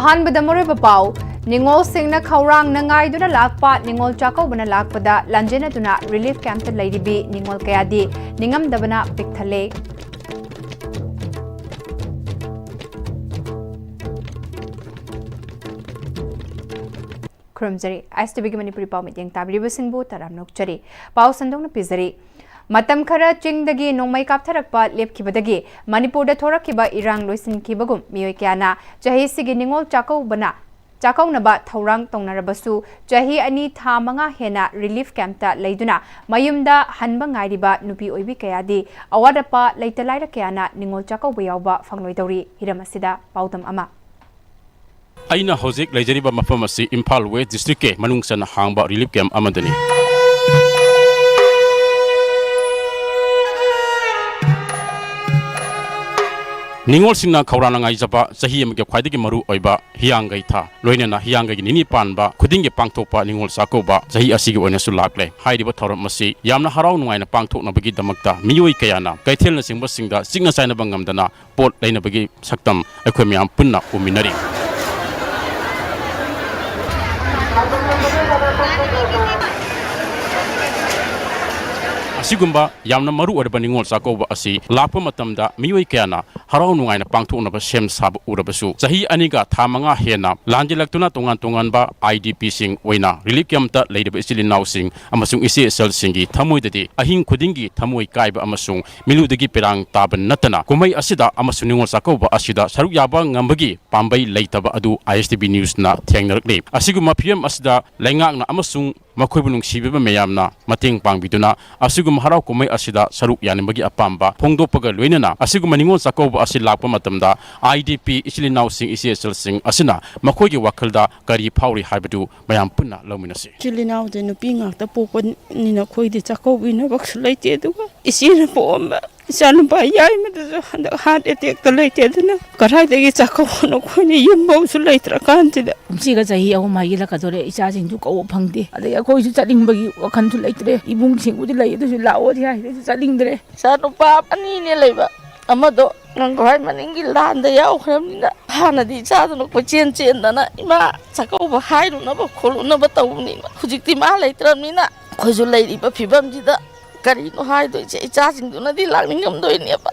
ꯑꯍꯥꯟꯕꯗ ꯃꯔꯨꯑꯣꯏꯕ ꯄꯥꯎ ꯅꯤꯡꯉꯣꯜꯁꯤꯡꯅ ꯈꯧꯔꯥꯡꯅ ꯉꯥꯏꯗꯨꯅ ꯂꯥꯛꯄ ꯅꯤꯡꯉꯣꯜ ꯆꯥꯛꯀꯧꯕꯅ ꯂꯥꯛꯄꯗ ꯂꯥꯟꯖꯦꯟꯅꯗꯨꯅ ꯔꯤꯂꯤꯐ ꯀꯦꯝꯞꯇ ꯂꯩꯔꯤꯕꯤ ꯅꯤꯡꯉꯣꯜ ꯀꯌꯥꯗꯤ ꯅꯤꯡꯉꯝꯗꯕꯅ ꯄꯤꯛ ꯊꯜꯂꯦ꯫ ꯈꯨꯔꯨꯝꯖꯔꯤ NEWSTVꯒꯤ ꯃꯅꯤꯄꯨꯔꯤ ꯄꯥꯎ ꯃꯤꯠꯌꯦꯡ ꯇꯥꯕꯤꯔꯤꯕꯁꯤꯡꯕꯨ ꯇꯔꯥꯝ ꯅꯣꯛꯆꯔꯤ꯫ ꯄꯥꯎ ꯁꯟꯗꯣꯛꯅ ꯄꯤꯖꯔꯤ꯫ ꯃꯇꯝ ꯈꯔ ꯆꯤꯡꯗꯒꯤ ꯅꯣꯡꯃꯩ ꯀꯥꯞꯊꯔꯛꯄ ꯂꯦꯞꯈꯤꯕꯗꯒꯤ ꯃꯅꯤꯄꯨꯔꯗ ꯊꯣꯔꯛꯈꯤꯕ ꯏꯔꯥꯡ ꯂꯣꯏꯁꯤꯟꯈꯤꯕꯒꯨꯝ ꯃꯤꯑꯣꯏ ꯀꯌꯥꯅ ꯆꯍꯤꯁꯤꯒꯤ ꯅꯤꯡꯉꯣꯜ ꯆꯥꯛꯀꯧꯅꯕ ꯊꯧꯔꯥꯡ ꯇꯧꯅꯔꯕꯁꯨ ꯆꯍꯤ 2 ꯊꯥ 5 ꯍꯦꯟꯅ ꯔꯤꯂꯤꯐ ꯀꯦꯝꯞꯇ ꯂꯩꯗꯨꯅ ꯃꯌꯨꯝꯗ ꯍꯟꯕ ꯉꯥꯏꯔꯤꯕ ꯅꯨꯄꯤ ꯑꯣꯏꯕꯤ ꯀꯌꯥꯗꯤ ꯑꯋꯥꯠ ꯑꯄꯥ ꯂꯩꯇ ꯂꯥꯏꯔ ꯀꯌꯥꯅ ꯅꯤꯡꯉꯣꯜ ꯆꯥꯛꯀꯧꯕ ꯌꯥꯎꯕ ꯐꯪꯂꯣꯏꯗꯧꯔꯤ꯫ ꯍꯤꯔꯝ ꯑꯁꯤꯗ ꯄꯥꯎꯗꯝ ꯑꯃ ꯑꯩꯅ ꯍꯧꯖꯤꯛ ꯂꯩꯖꯔꯤꯕ ꯃꯐꯝ ꯑꯁꯤ ꯏꯝꯐꯥꯜ ꯋꯦꯁ ꯗꯤꯁꯇ꯭ꯔꯤꯛꯀꯤ ꯃꯅꯨꯡꯆꯟꯅ ꯍꯥꯡꯕ ꯔꯤꯂꯤꯐ ꯀꯦꯝꯞ ꯑꯃꯗꯅꯤ꯫ ꯅꯤꯡꯉꯣꯜꯁꯤꯡꯅ ꯈꯧꯔꯥꯡꯅ ꯉꯥꯏꯖꯕ ꯆꯍꯤ ꯑꯃꯒꯤ ꯈ꯭ꯋꯥꯏꯗꯒꯤ ꯃꯔꯨ ꯑꯣꯏꯕ ꯍꯤꯌꯥꯡꯒꯩ ꯊꯥ ꯂꯣꯏꯅꯅ ꯍꯤꯌꯥꯡꯒꯩꯒꯤ ꯅꯤꯅꯤ ꯄꯥꯟꯕ ꯈꯨꯗꯤꯡꯒꯤ ꯄꯥꯡꯊꯣꯛꯄ ꯅꯤꯡꯉꯣꯜ ꯆꯥꯛꯀꯧꯕ ꯆꯍꯤ ꯑꯁꯤꯒꯤ ꯑꯣꯏꯅꯁꯨ ꯂꯥꯛꯂꯦ꯫ ꯍꯥꯏꯔꯤꯕ ꯊꯧꯔꯝ ꯑꯁꯤ ꯌꯥꯝꯅ ꯍꯔꯥꯎ ꯅꯨꯡꯉꯥꯏꯅ ꯄꯥꯡꯊꯣꯛꯅꯕꯒꯤꯗꯃꯛꯇ ꯃꯤꯑꯣꯏ ꯀꯌꯥꯅ ꯀꯩꯊꯦꯜꯅꯆꯤꯡꯕꯁꯤꯡꯗ ꯆꯤꯛꯅ ꯆꯥꯏꯅꯕ ꯉꯝꯗꯅ ꯄꯣꯠ ꯂꯩꯅꯕꯒꯤ ꯁꯛꯇꯝ ꯑꯩꯈꯣꯏ ꯃꯌꯥꯝ ꯄꯨꯟꯅ ꯎꯃꯤꯟꯅꯔꯤ꯫ ꯑꯁꯤꯒꯨꯝꯕ ꯌꯥꯝꯅ ꯃꯔꯨ ꯑꯣꯏꯔꯕ ꯅꯤꯡꯉꯣꯜ ꯆꯥꯛꯀꯧꯕ ꯑꯁꯤ ꯂꯥꯛꯄ ꯃꯇꯝꯗ ꯃꯤꯑꯣꯏ ꯀꯌꯥꯅ ꯍꯔꯥꯎ ꯅꯨꯡꯉꯥꯏꯅ ꯄꯥꯡꯊꯣꯛꯅꯕ ꯁꯦꯝ ꯁꯥꯕ ꯎꯔꯕꯁꯨ ꯆꯍꯤ 2 ꯊꯥ 5 ꯍꯦꯟꯅ ꯂꯥꯟꯖꯦꯜꯂꯛꯇꯨꯅ ꯇꯣꯉꯥꯟ ꯇꯣꯉꯥꯟꯕ IDPꯁꯤꯡ ꯑꯣꯏꯅ ꯔꯤꯂꯤꯐ ꯀꯦꯝꯞꯇ ꯂꯩꯔꯤꯕ ꯏꯆꯤꯜ ꯏꯅꯥꯎꯁꯤꯡ ꯑꯃꯁꯨꯡ ꯏꯆꯦ ꯏꯆꯜꯁꯤꯡꯒꯤ ꯊꯃꯣꯏꯗꯗꯤ ꯑꯍꯤꯡ ꯈꯨꯗꯤꯡꯒꯤ ꯊꯃꯣꯏ ꯀꯥꯏꯕ ꯑꯃꯁꯨꯡ ꯃꯤꯂꯨꯗꯒꯤ ꯄꯤꯔꯥꯡ ꯇꯥꯕ ꯅꯠꯇꯅ ꯀꯨꯝꯍꯩ ꯑꯁꯤꯗ ꯑꯃꯁꯨꯡ ꯅꯤꯡꯉꯣꯜ ꯆꯥꯛꯀꯧꯕ ꯑꯁꯤꯗ ꯁꯔꯨꯛ ꯌꯥꯕ ꯉꯝꯕꯒꯤ ꯄꯥꯝꯕꯩ ꯂꯩꯇꯕ ꯑꯗꯨ NEWStv ꯅ꯭ꯌꯨꯁꯅ ꯊꯦꯡꯅꯔꯛꯂꯤ꯫ ꯑꯁꯤꯒꯨꯝꯕ ꯐꯤꯚꯝ ꯑꯁꯤꯗ ꯂꯩꯉꯥꯛꯅ ꯑꯃꯁꯨꯡ ꯃꯈꯣꯏꯕꯨ ꯅꯨꯡꯁꯤꯕꯤꯕ ꯃꯌꯥꯝꯅ ꯃꯇꯦꯡ ꯄꯥꯡꯕꯤꯗꯨꯅ ꯑꯁꯤꯒꯨꯝꯕ ꯍꯔꯥꯎ ꯀꯨꯝꯍꯩ ꯑꯁꯤꯗ ꯁꯔꯨꯛ ꯌꯥꯅꯤꯡꯕꯒꯤ ꯑꯄꯥꯝꯕ ꯐꯣꯡꯗꯣꯛꯄꯒ ꯂꯣꯏꯅꯅ ꯑꯁꯤꯒꯨꯝꯕ ꯅꯤꯡꯉꯣꯜ ꯆꯥꯛꯀꯧꯕ ꯑꯁꯤ ꯂꯥꯛꯄ ꯃꯇꯝꯗ IDP ꯏꯆꯤꯜ ꯏꯅꯥꯎꯁꯤꯡ ꯏꯆꯦ ꯏꯆꯜꯁꯤꯡ ꯑꯁꯤꯅ ꯃꯈꯣꯏꯒꯤ ꯋꯥꯈꯜꯗ ꯀꯔꯤ ꯐꯥꯎꯔꯤ ꯍꯥꯏꯕꯗꯨ ꯃꯌꯥꯝ ꯄꯨꯟꯅ ꯂꯧꯃꯤꯟꯅꯁꯤ꯫ ꯏꯆꯤꯜ ꯏꯅꯥꯎꯁꯦ ꯅꯨꯄꯤ ꯉꯥꯛꯇ ꯄꯣꯛꯄꯅꯤꯅ ꯑꯩꯈꯣꯏꯗꯤ ꯆꯥꯛꯀꯧꯕꯤꯅꯕꯁꯨ ꯂꯩꯇꯦ ꯑꯗꯨꯒ ꯏꯆꯦꯅ ꯄꯣꯛꯑꯝꯕ ꯏꯆꯥꯅꯨꯄꯥ ꯌꯥꯏꯃꯗꯁꯨ ꯍꯟꯗꯛ ꯍꯥꯔꯠ ꯑꯦꯇꯦꯛꯇ ꯂꯩꯇꯦ ꯑꯗꯨꯅ ꯀꯗꯥꯏꯗꯒꯤ ꯆꯥꯛꯀꯧꯕꯅꯣ ꯑꯩꯈꯣꯏꯅ ꯌꯨꯝꯐꯥꯎꯁꯨ ꯂꯩꯇ꯭ꯔꯀꯥꯟꯁꯤꯗ ꯀꯨꯝꯁꯤꯒ ꯆꯍꯤ 3 ꯍꯥꯏꯒꯠꯂꯛꯀꯗꯣꯔꯦ ꯏꯆꯥꯁꯤꯡꯁꯨ ꯀꯧꯕ ꯐꯪꯗꯦ ꯑꯗꯩ ꯑꯩꯈꯣꯏꯁꯨ ꯆꯠꯅꯤꯡꯕꯒꯤ ꯋꯥꯈꯟꯁꯨ ꯂꯩꯇ꯭ꯔꯦ ꯏꯕꯨꯡꯁꯤꯡꯕꯨꯗꯤ ꯂꯩ ꯑꯗꯨꯁꯨ ꯂꯥꯛꯑꯣꯗꯤ ꯍꯥꯏꯗꯁꯨ ꯆꯠꯅꯤꯡꯗ꯭ꯔꯦ꯫ ꯏꯆꯥꯅꯨꯄꯥ 2ꯅꯦ ꯂꯩꯕ ꯑꯃꯗꯣ ꯅꯪꯒ꯭ꯋꯥꯏ ꯃꯅꯤꯡꯒꯤ ꯂꯥꯟꯗ ꯌꯥꯎꯈ꯭ꯔꯕꯅꯤꯅ ꯍꯥꯟꯅꯗꯤ ꯏꯆꯥꯗꯨꯅ ꯀꯣꯏꯆꯦꯟ ꯆꯦꯟꯗꯅ ꯏꯃꯥ ꯆꯥꯛꯀꯧꯕ ꯍꯥꯏꯔꯨꯅꯕ ꯈꯣꯠꯂꯨꯅꯕ ꯇꯧꯕꯅꯤꯅ ꯍꯧꯖꯤꯛꯇꯤ ꯃꯥ ꯂꯩꯇ꯭ꯔꯕꯅꯤꯅ ꯑꯩꯈꯣꯏꯁꯨ ꯂꯩꯔꯤꯕ ꯐꯤꯕꯝꯁꯤꯗ ꯀꯔꯤꯅꯣ ꯍꯥꯏꯗꯣꯏꯁꯦ ꯏꯆꯥꯁꯤꯡꯗꯨꯅꯗꯤ ꯂꯥꯛꯅꯤꯡꯉꯝꯗꯣꯏꯅꯦꯕ꯫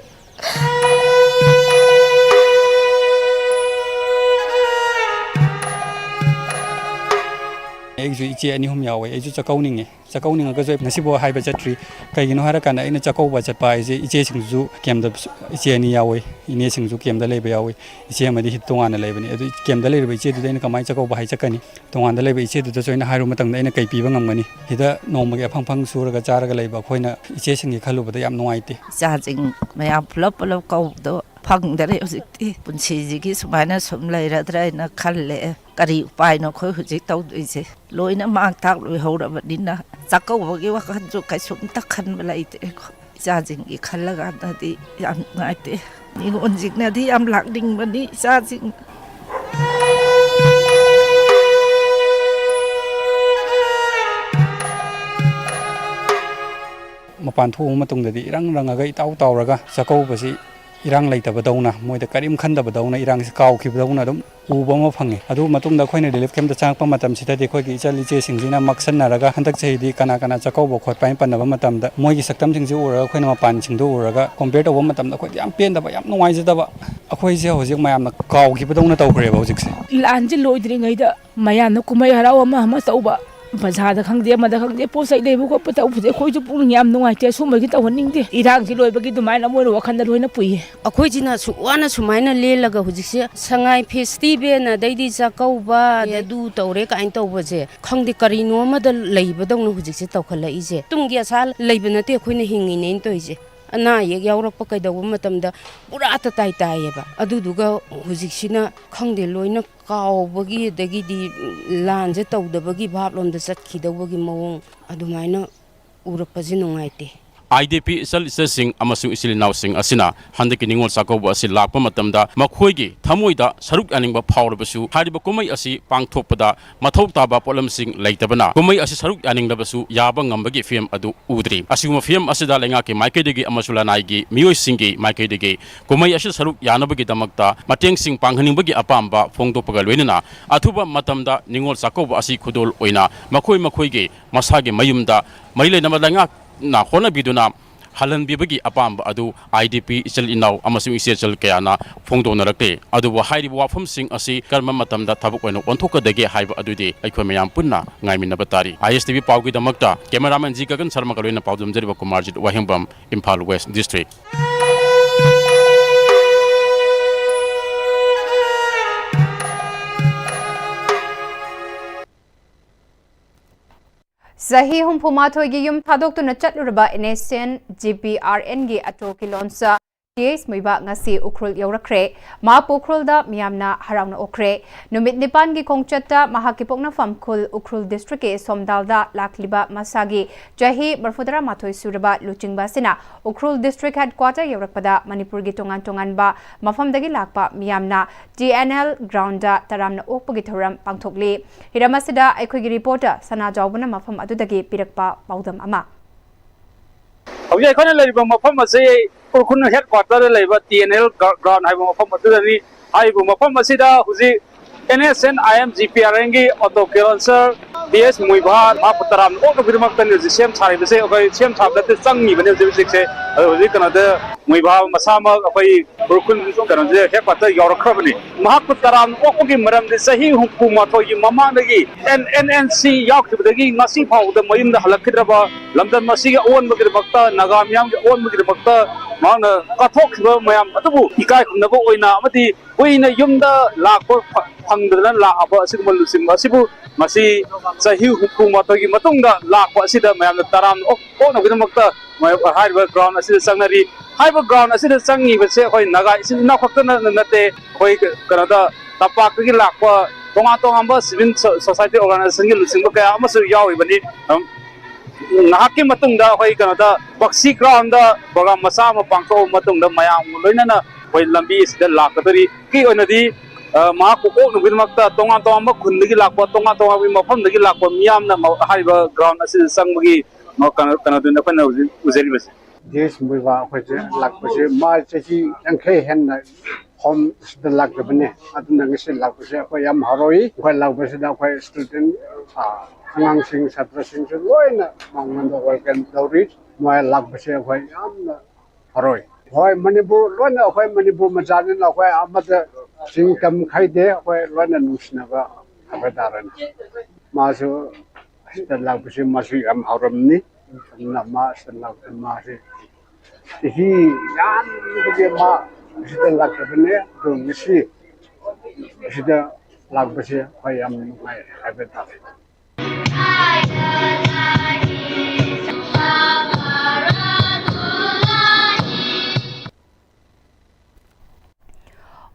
ꯑꯩꯁꯨ ꯏꯆꯦ 2 ꯌꯥꯎꯋꯦ ꯑꯩꯁꯨ ꯆꯥꯛꯀꯧꯅꯤꯡꯉꯒꯁꯨ ꯉꯁꯤꯐꯥꯎ ꯍꯥꯏꯕ ꯆꯠꯇ꯭ꯔꯤ꯫ ꯀꯩꯒꯤꯅꯣ ꯍꯥꯏꯔꯀꯥꯟꯗ ꯑꯩꯅ ꯆꯥꯛꯀꯧꯕ ꯆꯠꯄ ꯍꯥꯏꯁꯦ ꯏꯆꯦꯁꯤꯡꯁꯨ ꯀꯦꯝꯞꯇ ꯏꯆꯦ 2 ꯌꯥꯎꯋꯤ ꯏꯅꯦꯁꯤꯡꯁꯨ ꯀꯦꯝꯞꯇ ꯂꯩꯕ ꯌꯥꯎꯋꯤ ꯏꯆꯦ ꯑꯃꯗꯤ ꯇꯣꯉꯥꯟꯅ ꯂꯩꯕꯅꯤ ꯑꯗꯨ ꯀꯦꯝꯞꯇ ꯂꯩꯔꯤꯕ ꯏꯆꯦꯗꯨꯗ ꯑꯩꯅ ꯀꯃꯥꯏꯅ ꯆꯥꯛꯀꯧꯕ ꯍꯥꯏ ꯆꯠꯀꯅꯤ ꯇꯣꯉꯥꯟꯅ ꯂꯩꯕ ꯏꯆꯦꯗꯨꯗꯁꯨ ꯑꯩꯅ ꯍꯥꯏꯔꯨꯕ ꯃꯇꯝꯗ ꯑꯩꯅ ꯀꯩ ꯄꯤꯕ ꯉꯝꯒꯅꯤ ꯁꯤꯗ ꯅꯣꯡꯃꯒꯤ ꯑꯐꯪ ꯁꯨꯔꯒ ꯆꯥꯔꯒ ꯂꯩꯕ ꯑꯩꯈꯣꯏꯅ ꯏꯆꯦꯁꯤꯡꯒꯤ ꯈꯜꯂꯨꯕꯗ ꯌꯥꯝ ꯅꯨꯡꯉꯥꯏꯇꯦ꯫ ꯏꯆꯥꯁꯤꯡ ꯃꯌꯥꯝ ꯄꯨꯂꯞ ꯀꯧꯕꯗꯣ ꯐꯪꯗꯔꯦ ꯍꯧꯖꯤꯛꯇꯤ ꯄꯨꯟꯁꯤꯁꯤꯒꯤ ꯁꯨꯃꯥꯏꯅ ꯁꯨꯝ ꯂꯩꯔꯗ꯭ꯔꯥꯅ ꯈꯜꯂꯦ꯫ ꯀꯔꯤ ꯎꯄꯥꯏꯅꯣ ꯑꯩꯈꯣꯏ ꯍꯧꯖꯤꯛ ꯇꯧꯗꯣꯏꯁꯦ ꯂꯣꯏꯅ ꯃꯥꯡ ꯇꯥꯛ ꯂꯣꯏꯍꯧꯔꯕꯅꯤꯅ ꯆꯥꯛꯀꯧꯕꯒꯤ ꯋꯥꯈꯜꯁꯨ ꯀꯩꯁꯨꯝꯇ ꯈꯟꯕ ꯂꯩꯇꯦ꯫ ꯏꯆꯥꯁꯤꯡꯒꯤ ꯈꯜꯂꯀꯥꯟꯗꯗꯤ ꯌꯥꯝ ꯅꯨꯡꯉꯥꯏꯇꯦ꯫ ꯅꯤꯡꯉꯣꯜꯁꯤꯡꯅꯗꯤ ꯌꯥꯝ ꯂꯥꯛꯅꯤꯡꯕꯅꯤ ꯏꯆꯥꯁꯤꯡ ꯃꯄꯥꯟ ꯊꯣꯛꯑꯕ ꯃꯇꯨꯡꯗꯗꯤ ꯏꯔꯪ ꯔꯪꯉꯒ ꯏꯇꯥꯎ ꯇꯥꯎꯔꯒ ꯆꯥꯛꯀꯧꯕꯁꯤ ꯏꯔꯥꯡ ꯂꯩꯇꯕꯗꯧꯅ ꯃꯣꯏꯗ ꯀꯔꯤꯝ ꯈꯟꯗꯕꯗꯧꯅ ꯏꯔꯥꯡꯁꯤ ꯀꯥꯎꯈꯤꯕꯗꯧꯅ ꯑꯗꯨꯝ ꯎꯕ ꯑꯃ ꯐꯪꯉꯤ꯫ ꯑꯗꯨ ꯃꯇꯨꯡꯗ ꯑꯩꯈꯣꯏꯅ ꯔꯤꯂꯤꯐ ꯀꯦꯝꯞꯇ ꯆꯪꯉꯛꯄ ꯃꯇꯝꯁꯤꯗꯗꯤ ꯑꯩꯈꯣꯏꯒꯤ ꯏꯆꯜ ꯏꯆꯦꯁꯤꯡꯁꯤꯅ ꯃꯛꯁꯟꯅꯔꯒ ꯍꯟꯗꯛ ꯆꯍꯤꯗꯤ ꯀꯅꯥ ꯆꯥꯛꯀꯧꯕ ꯈꯣꯠꯄ ꯍꯥꯏꯅ ꯄꯟꯅꯕ ꯃꯇꯝꯗ ꯃꯣꯏꯒꯤ ꯁꯛꯇꯝꯁꯤꯡꯁꯤ ꯎꯔꯒ ꯑꯩꯈꯣꯏꯅ ꯃꯄꯥꯟꯁꯤꯡꯗꯨ ꯎꯔꯒ ꯀꯣꯝꯄꯤꯌꯔ ꯇꯧꯕ ꯃꯇꯝꯗ ꯑꯩꯈꯣꯏꯗꯤ ꯌꯥꯝ ꯄꯦꯟꯗꯕ ꯌꯥꯝ ꯅꯨꯡꯉꯥꯏꯖꯗꯕ ꯑꯩꯈꯣꯏꯁꯦ ꯍꯧꯖꯤꯛ ꯃꯌꯥꯝꯅ ꯀꯥꯎꯈꯤꯕꯗꯧꯅ ꯇꯧꯈ꯭ꯔꯦꯕ ꯍꯧꯖꯤꯛꯁꯦ꯫ ꯂꯥꯟꯁꯦ ꯂꯣꯏꯗ꯭ꯔꯤꯉꯩꯗ ꯃꯌꯥꯝꯅ ꯀꯨꯝꯍꯩ ꯍꯔꯥꯎ ꯑꯃ ꯇꯧꯕ ꯕꯖꯥꯔꯗ ꯈꯪꯗꯦ ꯑꯃꯗ ꯈꯪꯗꯦ ꯄꯣꯠ ꯆꯩ ꯂꯩꯕ ꯈꯣꯠꯄ ꯇꯧꯕꯁꯦ ꯑꯩꯈꯣꯏꯁꯨ ꯄꯨꯛꯅꯤꯡ ꯌꯥꯝ ꯅꯨꯡꯉꯥꯏꯇꯦ ꯁꯨꯝꯕꯒꯤ ꯇꯧꯍꯟꯅꯤꯡꯗꯦ ꯏꯔꯥꯡꯁꯤ ꯂꯣꯏꯕꯒꯤ ꯑꯗꯨꯃꯥꯏꯅ ꯃꯣꯏꯅ ꯋꯥꯈꯜꯗ ꯂꯣꯏꯅ ꯄꯨꯏꯌꯦ꯫ ꯑꯩꯈꯣꯏꯁꯤꯅ ꯋꯥꯅ ꯁꯨꯃꯥꯏꯅ ꯂꯦꯜꯂꯒ ꯍꯧꯖꯤꯛꯁꯦ ꯁꯉꯥꯏ ꯐꯦꯁꯇꯤꯚꯦꯜ ꯑꯗꯩꯗꯤ ꯆꯥꯛꯀꯧꯕ ꯑꯗꯨ ꯇꯧꯔꯦ ꯀꯥꯏꯅ ꯇꯧꯕꯁꯦ ꯈꯪꯗꯦ ꯀꯔꯤꯅꯣ ꯑꯃꯗ ꯂꯩꯕꯗꯧꯅ ꯍꯧꯖꯤꯛꯁꯦ ꯇꯧꯈꯠꯂꯛꯏꯁꯦ꯫ ꯇꯨꯡꯒꯤ ꯑꯁꯥ ꯂꯩꯕ ꯅꯠꯇꯦ ꯑꯩꯈꯣꯏꯅ ꯍꯤꯡꯉꯤꯅꯦꯅ ꯇꯧꯔꯤꯁꯦ꯫ ꯑꯅꯥ ꯑꯌꯦꯛ ꯌꯥꯎꯔꯛꯄ ꯀꯩꯗꯧꯕ ꯃꯇꯝꯗ ꯄꯨꯔꯥ ꯇꯥꯏꯌꯦꯕ ꯑꯗꯨꯗꯨꯒ ꯍꯧꯖꯤꯛꯁꯤꯅ ꯈꯪꯗꯦ ꯂꯣꯏꯅ ꯀꯥꯎꯕꯒꯤ ꯑꯗꯒꯤꯗꯤ ꯂꯥꯟꯁꯦ ꯇꯧꯗꯕꯒꯤ ꯚꯥꯞꯂꯣꯝꯗ ꯆꯠꯈꯤꯗꯧꯕꯒꯤ ꯃꯑꯣꯡ ꯑꯗꯨꯃꯥꯏꯅ ꯎꯔꯛꯄꯁꯦ ꯅꯨꯡꯉꯥꯏꯇꯦ꯫ IDP isal isasing amasung isilinawsing asina handaki ningol sakauba asi lakpa matamda makhoigi thamoida saruk aningba phawrabasu hariba kumai asi pangthokpada mathau taba polamsing leitabana kumai asi saruk aninglabasu yaba ngambagi film adu udri asiguma film asida lenga ke maikaidegi amasula naigi miyoi singi maikaidegi kumai asi saruk yanabagi damakta mateng sing panghaningbagi apamba phongdopaga loinana athuba matamda ningol sakauba asi khudol oina makhoigi masage mayumda marilena malanga na khona biduna halan bibagi apamba adu IDP isel inaw amasung isel kayana phongdona rakte adu wa hairi wafam sing asi karma matamda thabuk oino onthoka dage haiba adudi aikhoi mayam punna ngaimina batari ISTV pawgi damakta cameraman ji gagan sharma kaloina pawdum jeriba kumarjit wahimbam Imphal West District Zahi humpumathoi gi yum thadok tu na chatlurba NSN GPRN gi ato kilonsa TS muiba ngasi ukrul yaurakre ma pokrul da miyamna harawna okre numit nipan gi kongchatta mahaki pokna famkhul ukrul district ke somdalda lakliba masagi jahi barfudara mathoi suraba luchingba sina ukrul district headquarter yaurakpada manipur gi tongan ba mafamdagi lakpa miyamna TNL ground da taramna okpagi thoram pangthokli hiramasida aikhogi reporter sana jawbuna mafam adudagi pirakpa paudam ama Hawjai khana lariba mafam ase urkhun headquarter laiba TNL ground haiba mafam adudani haiba mafam asida huji NSN GPRN gi auto cancer DS muiba ma putaram ok birmak tan ji sem chari bese ok sem chab da changi bane ji se huji kana da muiba masama ok urkhun kana je headquarter yorakrabani ma putaram ok gi maram de sahi hukuma to yi mama dagi NNC yaktibdagi ngasi phau da mayum da halakidraba lamdan masiga on bagir bakta nagam yam ge on bagir bakta mauna kathok ba mayam atubu ikai khumnabo oina amati oina yumda lakpo phangdana la aba asigma lusim asibu masi sahi hukuma to gi matungda lakpo asida mayam taram ok na gidamakta haiba ground asida sangnari haiba ground asida sangi bese hoi naga isina khokna nate hoi kanada tapak gi lakpo tonga civil society organization gi lusim kaya amasu yawi bani nahaki matungda hoi kanada baksi ground da program masa ma pangtho matungda mayam loinana hoi lambi sida lakadari ki onadi ma ko ko nubimakta tonga khundagi lakpa tonga bi mafamdagi lakpa miyamna haiba ground asida sangmagi ma kanada na pana uzeli bas this muiba khoje lakpase ma chachi angkhe hen hom sida lakbane aduna ngisi lakpase ko yam haroi ko lakpase da ko student angang sing satra sing loina mangmando welcome dawri moi lakpase ko yam haroi hoi manipur loina hoi manipur majanin la hoi amada sing kam khaide hoi loina nusna ba abadaran masu sida lakpase masu yam haramni nama senang masih hi yan bagi ma sida lakbane to ngisi sida lakbase hayam mai abeta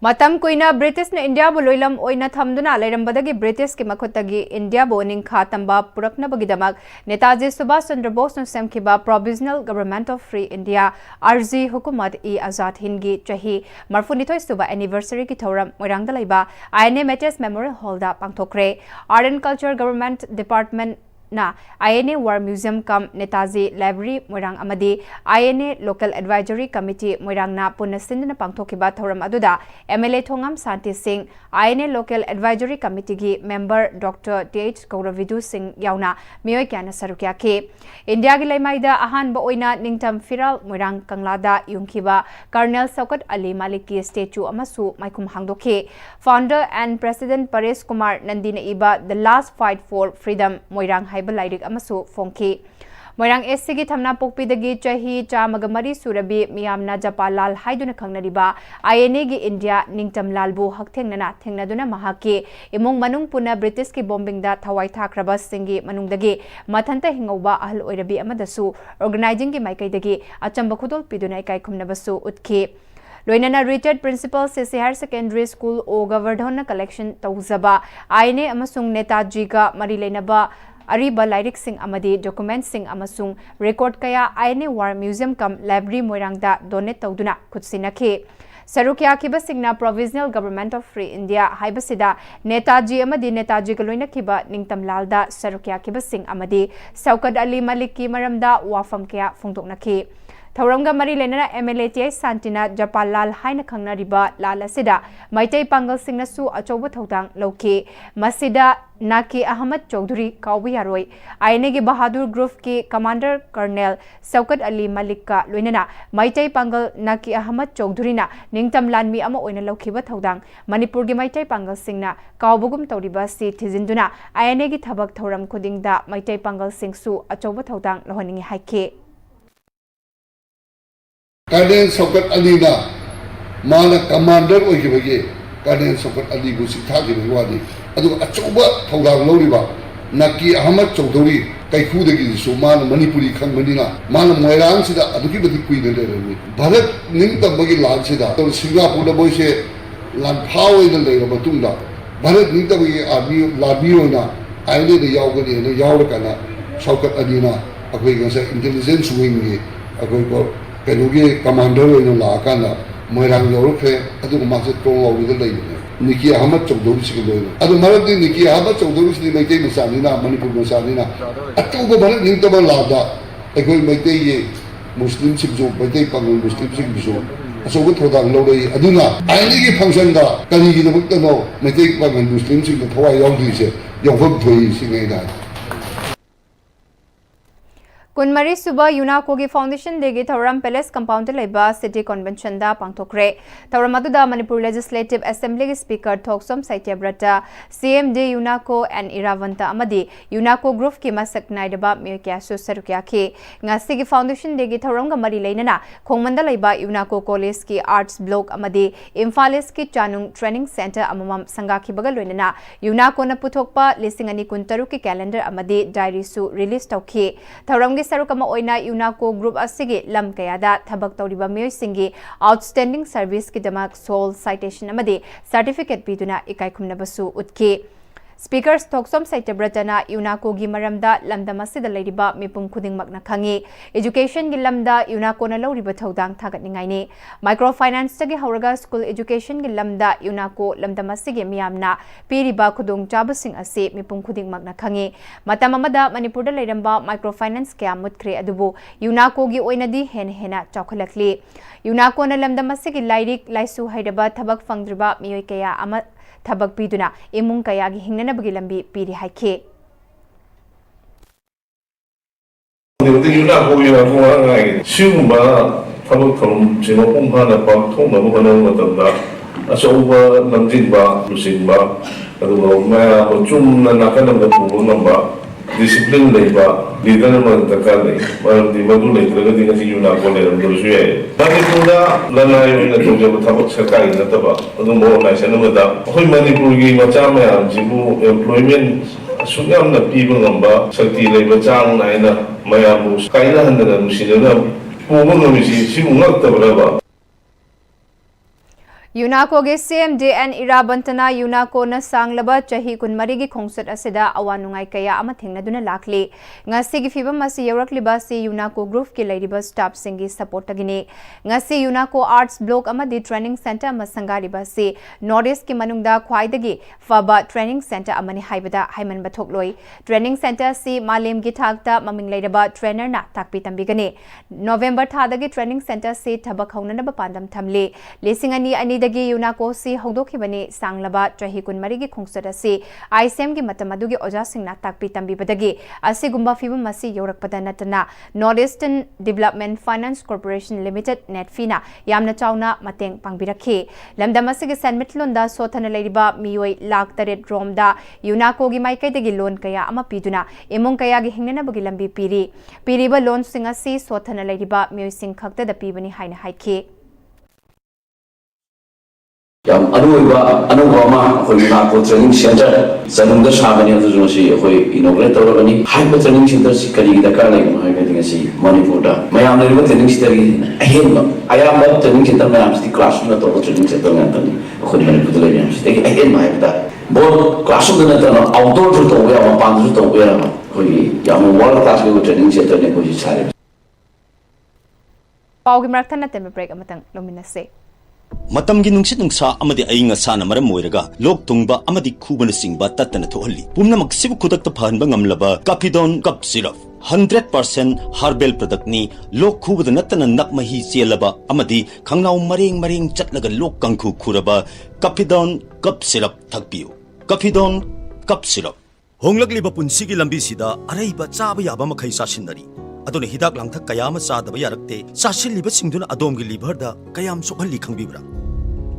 Matam kuina British na India bu loilam oina thamduna lairambadagi British ki makhutagi India bu ningkha tamba purakna bagidamak Netaji Subhash Chandra Bose na semkhiba Provisional Government of Free India RG Hukumat Azad Hind gi chahi marfunithoi suba anniversary ki thoram moirangda laiba INA Matters Memorial Hall da pangthokre Art and Culture Government Department na INA War Museum kam Netaji Library Moirang amadi INA Local Advisory Committee Moirang na punasindna pangthokiba thoram aduda MLA Thongam Santi Singh INA Local Advisory Committee gi member Dr. TH Gauravidu Singh yauna miyoi kyana sarukya ke India gi laimaida ahan ba oina ningtam firal Moirang kanglada yungkhiba Colonel Saukat Ali Malik ki statue amasu maikum hangdokhe Founder and President Paresh Kumar Nandina iba The Last Fight for Freedom Moirang Lairik amasu Fongki Moirang SC gi thamna pokpidagi chahi chamagmari surabi miyamna Japalal haiduna khangnariba INA gi India ningtam lalbu hakthengnana thengnaduna mahaki imong manung puna British ki bombing da thawai thakraba singi manungdagi mathanta hingauba ahal oirabi amadasu organizing gi maikaidagi achamba khudol piduna ikai khumnabasu utkhi Loinana retired principal CC Higher Secondary School o Govardhana collection tawzaba INA amasung Netaji ga mari leinaba ariba lairik sing amadi document sing amasung record kaya INA War Museum kam library moirangda donate tawduna khutsinakhi Sarukya kiba singna Provisional Government of Free India haibasida Netaji amadi Netaji kaloina kiba ningtam lalda Sarukya kiba sing amadi Saukad Ali Malik ki maramda wafam kaya phongdoknakhi Thauramga mari lenana MLATI Santina Japal Lal haina khangna riba lal asida Maitai Pangal singna su achoba thodang lauki masida Naki Ahmad Chaudhary Kaubi Yaroi INA ki Bahadur Group ki Commander Colonel Saukat Ali Malik ka loinana Maitai Pangal Naki Ahmad Chaudhary na ningtam lanmi ama oina laukiba thodang Manipur gi Maitai Pangal singna kaubugum tawriba si thizinduna INA ki thabak thoram khudingda Maitai Pangal singsu achoba thodang lohaningi haike Colonel Saukat Ali na mana commander oikibage Colonel Saukat Ali bu sikthagi wadi adu achuba thawdang loriba Naki Ahmad Chaudhary kaikhudagi su mana Manipuri khangmanina mana moirang sida aduki badi kuina lerani Bharat ningtabagi lan sida Singapore da boise lan phawai da leira batungda Bharat ningtabagi army labi oina aile da yawgani na yawrakana Saukat Ali na akoi gasa intelligence wing ni akoi ko Kanugi commander oina la kana moirang yorokhe adu mase tong awida leina Niki Ahmad Chaudhary sikaloina adu maradi Niki Ahmad Chaudhary sidi maitai masanina Manipur masanina atuba bharat ningtaba lada ekoi maitai ye Muslim sikjo maitai pangal Muslim sikjo asoba thodang lorei aduna ainigi function da kali gi dabuk no maitai pangal Muslim sikjo thawai yawdi se yawfam thoi singai da Kunmari Suba UNACO gi Foundation Degi Thauram Palace Compound Leba City Convention da Pangthokre Thauram aduda Manipur Legislative Assembly gi Speaker Thoksom Saityabrata CMD UNACO and Iravanta amadi UNACO Group ki masak naidaba Mirkya su Sarukya ki ngasi gi Foundation Degi Thauram ga mari leinana Khongmanda leba UNACO College ki Arts Block amadi Imphalis ki Chanung Training Center amamam sanga ki bagal loinana UNACO na puthokpa lising ani kuntaru ki calendar amadi diary su release tawki Thauram gi Sarukama oina UNACO Group asigi lam kayada thabak tawriba miyoi singi outstanding service ki damak soul citation amadi certificate biduna ikai khumnabasu utki Speaker Thoksom Saityabrata UNACO gi maramda lamdam asida leiriba mipum khudingmakna khangi education gi lamda UNACO na lawriba thodang thagatningai ni microfinance tagi hauraga school education gi lamda UNACO lamdam asigi miyamna piriba khudong chabasing ase mipum khudingmakna khangi matam amada Manipur da leiramba microfinance kya mutkre adubu UNACO gi oinadi hena chawkhalakli UNACO na lamdam asigi lairik laisu haidaba thabak fangdriba miyoi kaya ama Thabak biduna imung kaya gi hingnana bagi lambi piri haike Ni UNACO ngai siuma thabak thom sino pongha na pa thong na mo na matamda asoba namjinba lusinba aduba ma chum na nakana ga pu namba discipline leiba leader man takar nei man di madu leitraga dinga si UNACO le ram dursuye Manipurda lanai oina toje thabak sakai na taba adu mo na sana da hoi Manipur gi macha mayam jibu employment sunyam na piba ngamba sakti leiba chang na ina mayam kaina handana musina pugo nomisi simungak tabraba UNACO ge CMD and Irabantana UNACO na sanglaba chahi kunmari gi khongsat asida awanungai kaya ama thengnaduna lakli ngasi gi fibam asi yorakliba si UNACO group ki leiriba staff singi support agini ngasi UNACO Arts Block amadi training center ma sangariba si Northeast ki manungda khwaidagi faba training center amani haibada haiman bathokloi training center si malem gi thakta maming leiraba trainer na takpi tambigani November thadagi training center si thabak haunana ba pandam thamli lesingani ani dagi UNACO si hogdokibani sanglaba chahi kunmari gi khongsat asi ISM gi matamadu gi oja singna takpi tambi badagi asi gumba fibam masi yorakpada natana Northeastern Development Finance Corporation Limited netfina yamna chawna mateng pangbirakhi lamdam asi gi sanmitlonda sothana leiriba miyoi lakh taret romda UNACO gi maikai dagi loan kaya ama piduna emong kaya gi hingnana bagi lambi piriba loan singa si sothana leiriba miyoi sing khakta da pibani haina haikhi Yang anuba ma khoi UNACO training center sanungda shamani adu josi khoi inaugurate tawrani haiba training center si kari da ka lai ma haiba dinga si Manipur da mayam le training center gi ahem ayam training center mayam si classroom na to training center na tan khoi Manipur da lai si ahem ma haiba da bo classroom da na outdoor to ya ma pan to ya ꯑꯩꯈꯣꯏꯒꯤ ꯌꯥꯝꯅ world ꯀ꯭ꯂꯥꯁꯀꯤ ꯑꯣꯏꯕ training ꯁꯦꯟꯇꯔꯅꯤ ꯑꯩꯈꯣꯏꯁꯤ ꯁꯥꯔꯤꯕ ꯄꯥꯎꯒꯤ ꯃꯔꯛꯇ ꯅꯠꯇꯦ break ꯑꯃꯇꯪ ꯂꯧꯃꯤꯟꯅꯁꯦ ꯃꯇꯝꯒꯤ ꯅꯨꯡꯁꯤꯠ ꯅꯨꯡꯁꯥ ꯑꯃꯗꯤ ꯑꯏꯪ ꯑꯁꯥꯅ ꯃꯔꯝ ꯑꯣꯏꯔꯒ ꯂꯣꯛ ꯊꯨꯡꯕ ꯑꯃꯗꯤ ꯈꯨꯕꯅꯆꯤꯡꯕ ꯇꯠꯇꯅ ꯊꯣꯛꯍꯜꯂꯤ ꯄꯨꯝꯅꯃꯛ ꯁꯤꯕꯨ ꯈꯨꯗꯛꯇ ꯐꯍꯟꯕ ꯉꯝꯂꯕ ꯀꯐꯤꯗꯣꯟ ꯀꯞ ꯁꯤꯔꯞ 100% ꯍꯥꯔꯕꯦꯜ ꯄ꯭ꯔꯗꯛꯅꯤ ꯂꯣꯛ ꯈꯨꯕꯗ ꯅꯠꯇꯅ ꯅꯛ ꯃꯍꯤ ꯆꯦꯜꯂꯕ ꯑꯃꯗꯤ ꯈꯪꯅꯥꯎ ꯃꯔꯦꯡ ꯆꯠꯂꯒ ꯂꯣꯛ ꯀꯪꯈꯨ ꯈꯨꯔꯕ ꯀꯐꯤꯗꯣꯟ ꯀꯞ ꯁꯤꯔꯞ ꯊꯛꯄꯤꯌꯨ ꯀꯐꯤꯗꯣꯟ ꯀꯞ ꯁꯤꯔꯞ ꯍꯣꯡꯂꯛꯂꯤꯕ ꯄꯨꯟꯁꯤꯒꯤ ꯂꯝꯕꯤꯁꯤꯗ ꯑꯔꯩꯕ ꯆꯥꯕ ꯌꯥꯕ ꯃꯈꯩ ꯆꯥꯁꯤꯟꯅꯔꯤ ꯑꯗꯨꯅ ꯍꯤꯗꯥꯛ ꯂꯥꯡꯊꯛ ꯀꯌా ꯑꯃ ꯆꯥꯗꯕ ꯌꯥꯔꯛꯇꯦ ꯆꯥꯁꯤꯜꯂꯤꯕꯁꯤꯡꯗꯨꯅ ꯑꯗꯣꯝꯒꯤ ꯂꯤꯚꯔꯗ ꯀꯌꯥꯝ ꯁꯣꯛꯍꯜꯂꯤ ꯈꯪꯕꯤꯕ꯭ꯔꯥ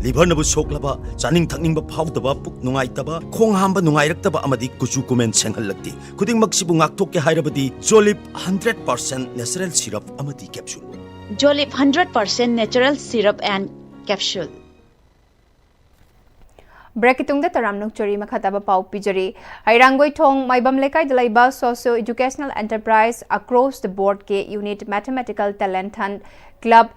ꯂꯤꯚꯔꯅꯕꯨ ꯁꯣꯛꯂꯕ ꯆꯥꯅꯤꯡ ꯊꯛꯅꯤꯡꯕ ꯐꯥꯎꯗꯕ ꯄꯨꯛ ꯅꯨꯡꯉꯥꯏꯇꯕ ꯈꯣꯡ ꯍꯥꯝꯕ ꯅꯨꯡꯉꯥꯏꯔꯛꯇꯕ ꯑꯃꯗꯤ ꯀꯨꯆꯨ ꯀꯨꯃꯦꯟ ꯁꯦꯡꯍꯜꯂꯛꯇꯦ ꯈꯨꯗꯤꯡꯃꯛꯁꯤꯕꯨ ꯉꯥꯛꯊꯣꯛꯀꯦ ꯍꯥꯏꯔꯕꯗꯤ ꯖꯣꯂꯤꯞ 100% ꯅꯦꯆꯔꯦꯜ ꯁꯤꯔꯞ ꯑꯃꯗꯤ capsule Jolip 100% natural syrup and capsule. Break तुंग तरामनुक चोरी मखताबा पाउ पिजरी हैरांगोई थोंग माइबम लेकाई दलाइबा socio educational enterprise across the board के unit mathematical talent hunt club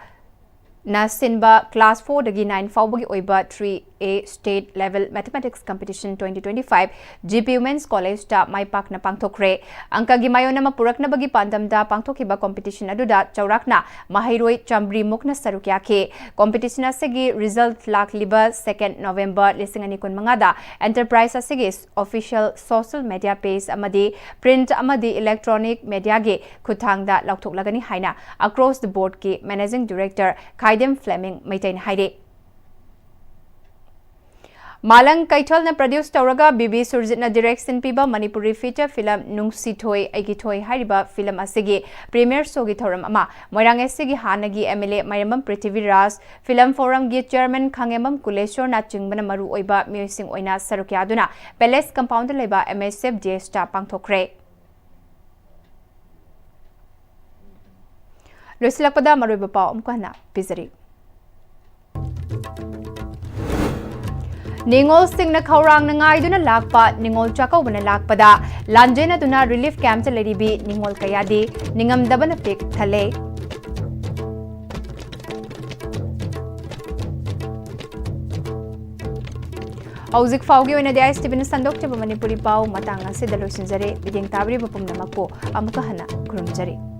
Nasinba class 4 dagi 9 faubagi oiba 3A state level mathematics competition 2025 GP Women's College ta mai pakna pangthokre angka gi mayona ma purakna bagi pandam da pangthokiba competition aduda chaurakna mahairoi chambri mukna sarukya ke competition asegi result lak liba 2nd November 2025 da enterprise asegi official social media page amadi print amadi electronic media ge khuthang da laukthok lagani haina across the board ke managing director Kaidem Fleming Maitain Haide Malang Kaital na produce Tauraga BB Surjitna direction piba Manipuri feature film NOON-ISTV Aigi Thoi Hariba film asigi premiere sogi thoram ama Moirang asigi hanagi MLA Mayamam Prithvi Raj film forum gi chairman Khangemam Kuleshwar na chingbana maru oiba music oina sarukya duna palace compound leba MSF sta pangthokre Losilakpada maruiba pau amkana pizari Ningol Singh na Kaurang na ngaiduna lakpa Ningol Chakaw na lakpada Lanjena duna relief camp sa laribi Ningol Kayadi Ningam daba na pik thale Hauzik faugi oina NEWSv na sandok chaba Manipuri pau matanga se dalo sinjare biding tabri bapum namakpo amukahana kurumjari